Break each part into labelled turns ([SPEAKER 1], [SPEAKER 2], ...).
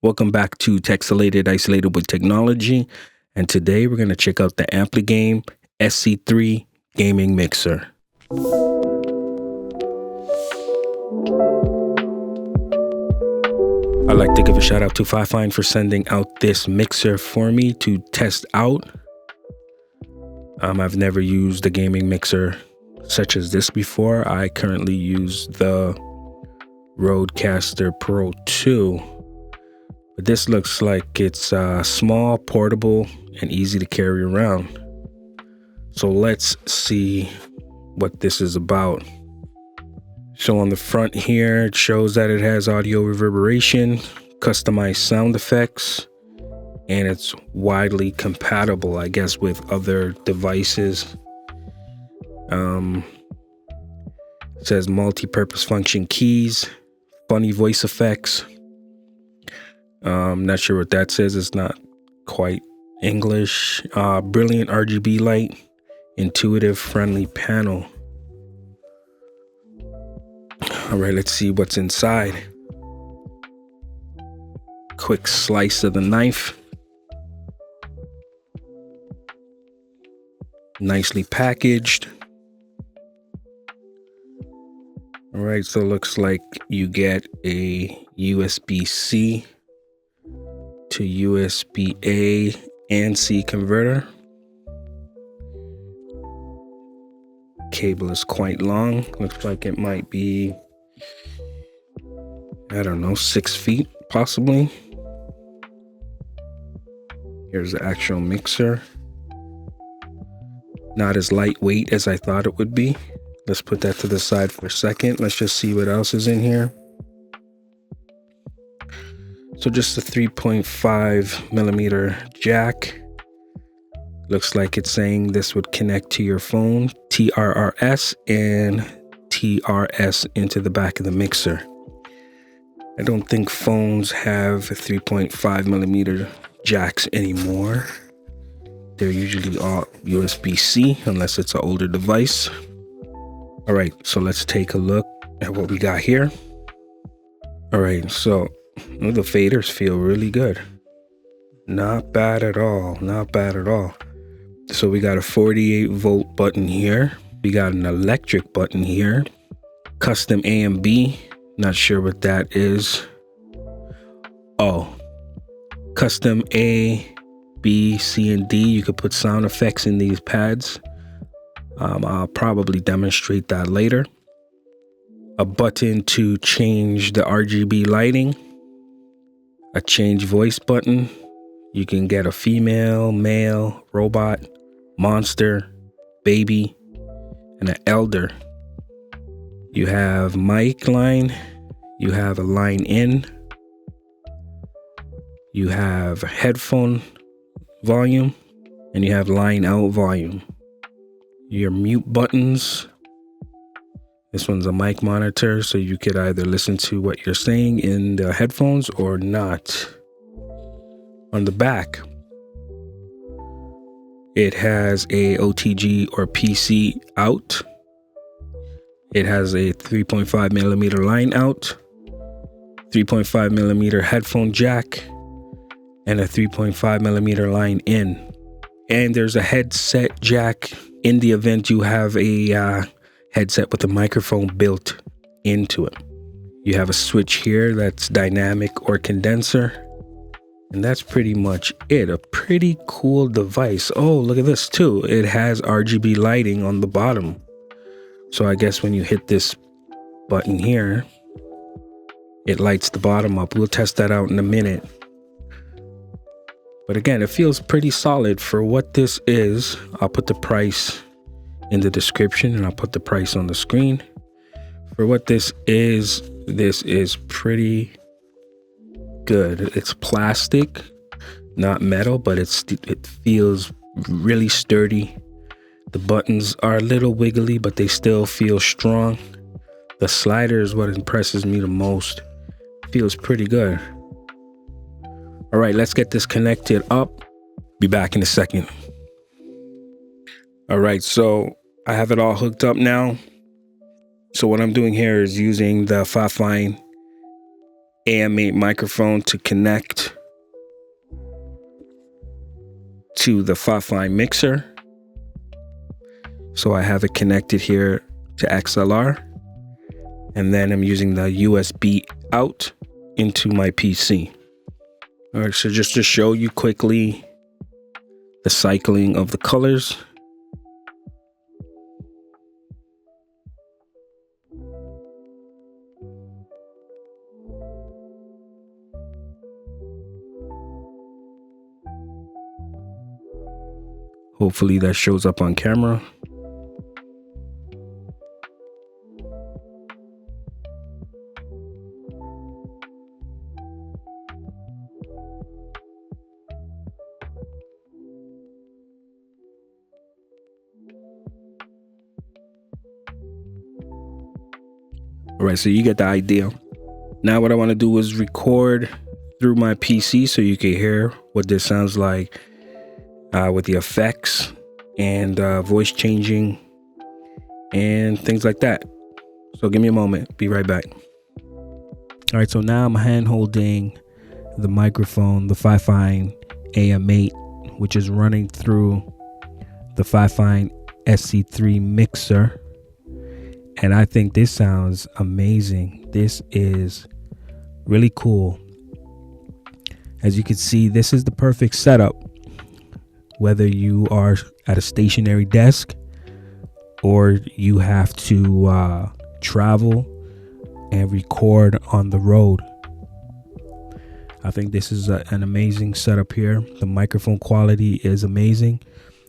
[SPEAKER 1] Welcome back to Texelated Isolated with Technology, and today we're going to check out the Ampligame SC3 gaming mixer. I'd like to give a shout out to Fifine for sending out this mixer for me to test out. I've never used a gaming mixer such as this before. I currently use the Rodecaster Pro 2. But this looks like it's small, portable, and easy to carry around. So let's see what this is about. So on the front here, it shows that it has audio reverberation, customized sound effects, and it's widely compatible, I guess, with other devices. It says multi-purpose function keys, funny voice effects. Not sure what that says. It's not quite English. Brilliant RGB light, intuitive, friendly panel. All right, let's see what's inside. Quick slice of the knife. Nicely packaged. All right, so it looks like you get a USB-C to USB-A and C converter. Cable is quite long. Looks like it might be, I don't know, 6 feet possibly. Here's the actual mixer. Not as lightweight as I thought it would be. Let's put that to the side for a second. Let's just see what else is in here. So just a 3.5 millimeter jack. Looks like it's saying this would connect to your phone, TRRS, and TRS into the back of the mixer. I don't think phones have 3.5 millimeter jacks anymore. They're usually all USB-C unless it's an older device. All right, so let's take a look at what we got here. All right, so the faders feel really good. Not bad at all. Not bad at all. So we got a 48 volt button here. We got an electric button here. Custom A and B. Not sure what that is. Oh, custom A, B, C, and D. You could put sound effects in these pads. I'll probably demonstrate that later. A button to change the RGB lighting. A change voice button. You can get a female, male, robot, monster, baby, and an elder. You have mic line. You have a line in. You have headphone volume, and you have line out volume. Your mute buttons. This one's a mic monitor, so you could either listen to what you're saying in the headphones or not. On the back, it has a OTG or PC out. It has a 3.5 millimeter line out, 3.5 millimeter headphone jack, and a 3.5 millimeter line in. And there's a headset jack in the event you have a headset with a microphone built into it. You have a switch here that's dynamic or condenser. And that's pretty much it. A pretty cool device. Oh, look at this too. It has RGB lighting on the bottom. So I guess when you hit this button here, it lights the bottom up. We'll test that out in a minute. But again, it feels pretty solid for what this is. I'll put the price in the description and I'll put the price on the screen. For what this is pretty good. It's plastic, not metal, but it feels really sturdy. The buttons are a little wiggly, but they still feel strong. The slider is what impresses me the most. Feels pretty good. All right, let's get this connected up. Be back in a second. All right, so I have it all hooked up now. So what I'm doing here is using the Fifine AM8 microphone to connect to the Fifine mixer. So I have it connected here to XLR, and then I'm using the USB out into my PC. All right, so just to show you quickly the cycling of the colors. Hopefully that shows up on camera. All right, so you get the idea. Now what I want to do is record through my PC so you can hear what this sounds like with the effects and voice changing and things like that. So give me a moment, be right back. All right, so now I'm hand holding the microphone, the Fifine AM8, which is running through the Fifine SC3 mixer. And I think this sounds amazing. This is really cool. As you can see, this is the perfect setup, whether you are at a stationary desk or you have to travel and record on the road. I think this is an amazing setup here. The microphone quality is amazing.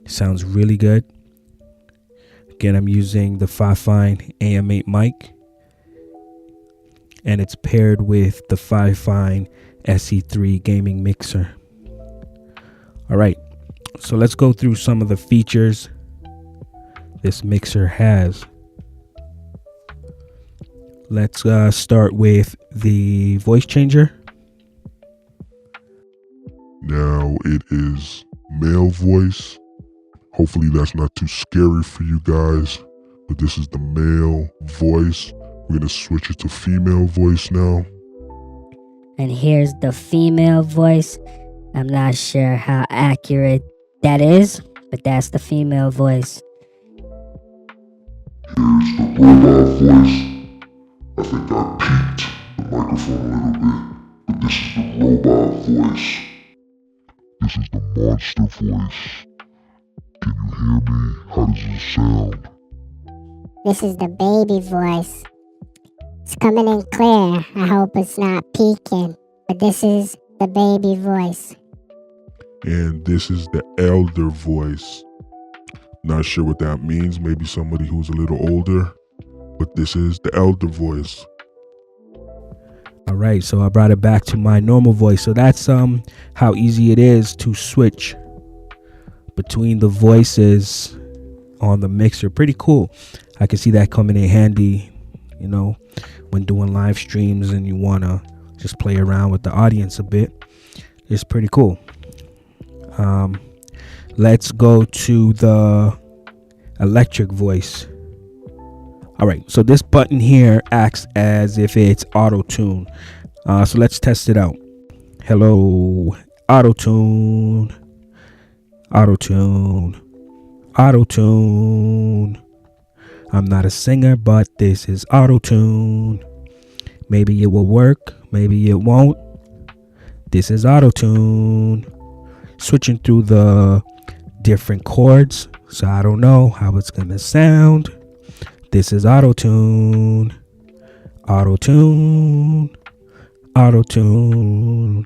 [SPEAKER 1] It sounds really good. Again, I'm using the Fifine AM8 mic, and it's paired with the Fifine SC3 gaming mixer. All right, so let's go through some of the features this mixer has. Let's start with the voice changer.
[SPEAKER 2] Now it is male voice. Hopefully that's not too scary for you guys, but this is the male voice. We're gonna switch it to female voice now.
[SPEAKER 3] And here's the female voice. I'm not sure how accurate that is, but that's the female voice.
[SPEAKER 2] Here's the robot voice. I think I peaked the microphone a little bit, but this is the robot voice. This is the monster voice. Can you hear me? How does it sound?
[SPEAKER 4] This is the baby voice. It's coming in clear. I hope it's not peaking. But this is the baby voice.
[SPEAKER 2] And this is the elder voice. Not sure what that means. Maybe somebody who's a little older. But this is the elder voice.
[SPEAKER 1] All right, so I brought it back to my normal voice. So that's how easy it is to switch between the voices on the mixer. Pretty cool. I can see that coming in handy, you know, when doing live streams and you want to just play around with the audience a bit. It's pretty cool. Let's go to the electric voice. All right, so this button here acts as if it's auto tune. So let's test it out. Hello, auto tune. Auto tune. Auto tune. I'm not a singer, but this is auto tune. Maybe it will work, maybe it won't. This is auto tune. Switching through the different chords, so I don't know how it's gonna sound. This is auto tune. Auto tune. Auto tune.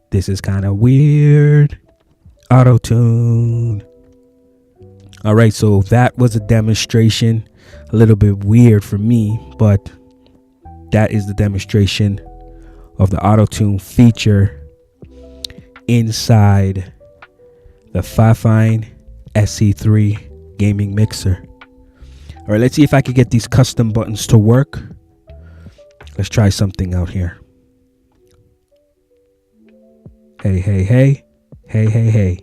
[SPEAKER 1] This is kind of weird. Auto tune. All right, so that was a demonstration. A little bit weird for me, but that is the demonstration of the auto tune feature inside the Fifine SC3 gaming mixer. All right, let's see if I can get these custom buttons to work. Let's try something out here. Hey, hey, hey. Hey, hey, hey.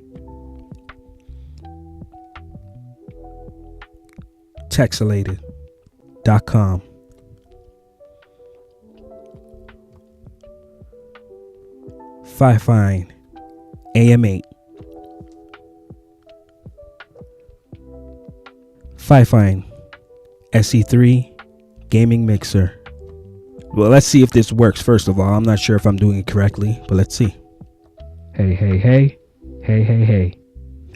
[SPEAKER 1] Texelated.com. Fifine AM8. Fifine SC3 gaming mixer. Well, let's see if this works first of all. I'm not sure if I'm doing it correctly, but let's see. Hey, hey, hey. Hey, hey, hey.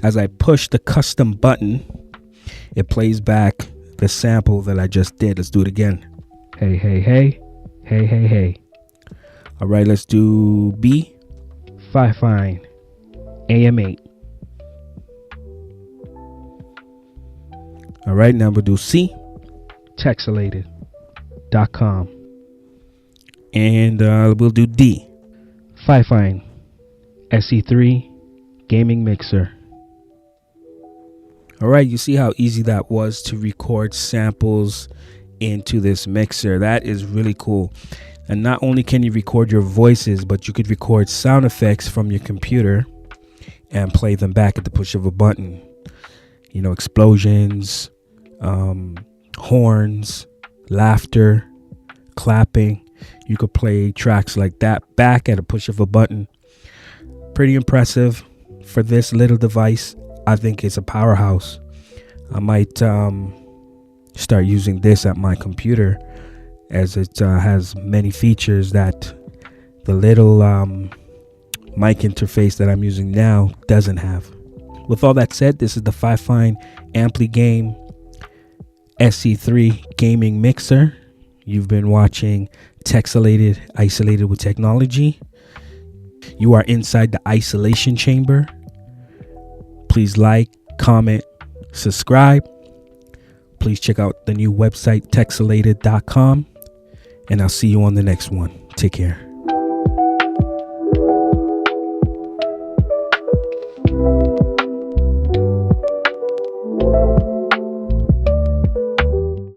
[SPEAKER 1] As I push the custom button, it plays back the sample that I just did. Let's do it again. Hey, hey, hey. Hey, hey, hey. All right, let's do B. Fifine AM8. All right, now we'll do C. Texelated.com. And we'll do D. Fifine SC3 gaming mixer. All right, you see how easy that was to record samples into this mixer. That is really cool. And not only can you record your voices, but you could record sound effects from your computer and play them back at the push of a button. You know, explosions, horns, laughter, clapping. You could play tracks like that back at a push of a button. Pretty impressive for this little device. I think it's a powerhouse. I might start using this at my computer, as it has many features that the little mic interface that I'm using now doesn't have. With all that said, this is the Fifine Ampligame SC3 gaming mixer. You've been watching Texelated, Isolated with Technology. You are inside the isolation chamber. Please like, comment, subscribe. Please check out the new website, texelated.com. And I'll see you on the next one. Take care.